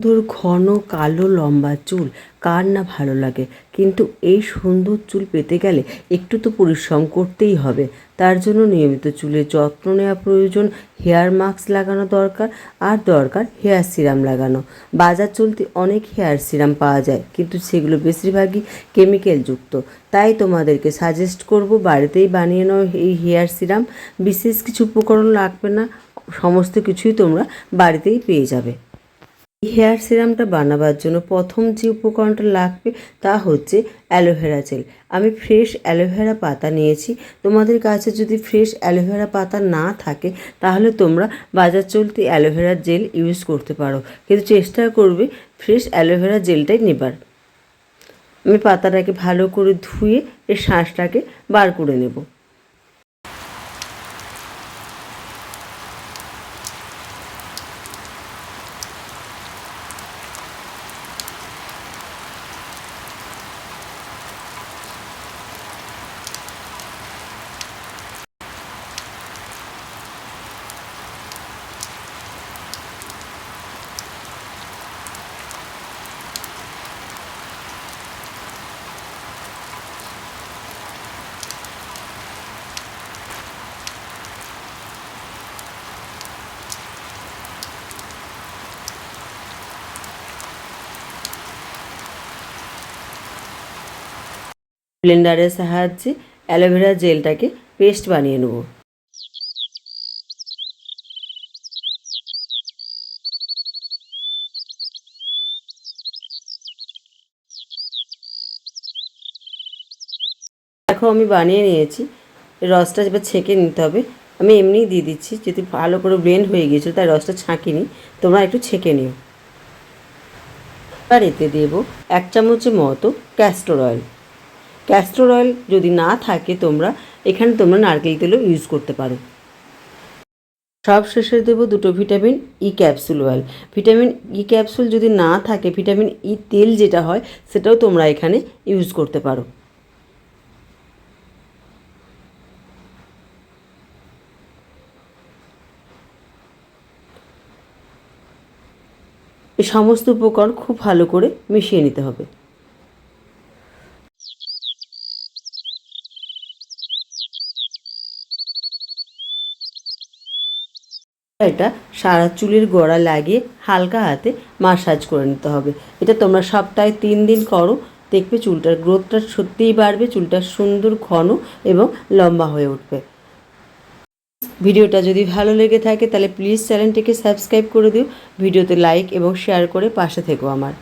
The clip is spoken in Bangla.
সুন্দর ঘন কালো লম্বা চুল কার না ভালো লাগে, কিন্তু এই সুন্দর চুল পেতে গেলে একটু তো পরিশ্রম করতেই হবে। তার জন্য নিয়মিত চুলের যত্ন নেওয়া প্রয়োজন, হেয়ার মাস্ক লাগানো দরকার, আর দরকার হেয়ার সিরাম লাগানো। বাজার চলতি অনেক হেয়ার সিরাম পাওয়া যায়, কিন্তু সেগুলো বেশিরভাগই কেমিক্যালযুক্ত। তাই তোমাদেরকে সাজেস্ট করব বাড়িতেই বানিয়ে নাও এই হেয়ার সিরাম। বিশেষ কিছু উপকরণ লাগবে না, সমস্ত কিছুই তোমরা বাড়িতেই পেয়ে যাবে। এই হেয়ার সিরামটা বানাবার জন্য প্রথম যে উপকরণটা লাগবে তা হচ্ছে অ্যালোভেরা জেল। আমি ফ্রেশ অ্যালোভেরা পাতা নিয়েছি। তোমাদের কাছে যদি ফ্রেশ অ্যালোভেরা পাতা না থাকে তাহলে তোমরা বাজার চলতি অ্যালোভেরা জেল ইউজ করতে পারো, কিন্তু চেষ্টা করবে ফ্রেশ অ্যালোভেরা জেলটাই নেবার। আমি পাতাটাকে ভালো করে ধুয়ে এর শাঁসটাকে বার করে নেব। ব্লেন্ডারের সাহায্যে অ্যালোভেরা জেলটাকে পেস্ট বানিয়ে নেব। দেখো আমি বানিয়ে নিয়েছি। রসটা এবার ছেঁকে নিতে হবে। আমি এমনিই দিয়ে দিচ্ছি, যদি ভালো করে ব্লেন্ড হয়ে গিয়েছিল তাই রসটা ছাঁকিনি, তোমরা একটু ছেঁকে নিও। এবার এতে দেব 1 চামচের মতো ক্যাস্টর অয়েল। ক্যাস্টর অয়েল যদি না থাকে এখানে তোমরা নারকেল তেলও ইউজ করতে পারো। সব শেষে দেবো 2 vitamin E capsule oil. Vitamin E capsule যদি না থাকে, ভিটামিন ই তেল যেটা হয় সেটাও তোমরা এখানে ইউজ করতে পারো। এই সমস্ত উপকরণ খুব ভালো করে মিশিয়ে নিতে হবে। এটা সারা চুলের গোড়া লাগিয়ে হালকা হাতে মাসাজ করে নিতে হবে। এটা তোমরা সপ্তাহে 3 দিন করো, দেখবে চুলটার গ্রোথটা সত্যিই বাড়বে, চুলটা সুন্দর ঘন এবং লম্বা হয়ে উঠবে। ভিডিওটা যদি ভালো লেগে থাকে তাহলে প্লিজ চ্যানেলটিকে সাবস্ক্রাইব করে দিও, ভিডিওতে লাইক এবং শেয়ার করে পাশে থেকো আমার।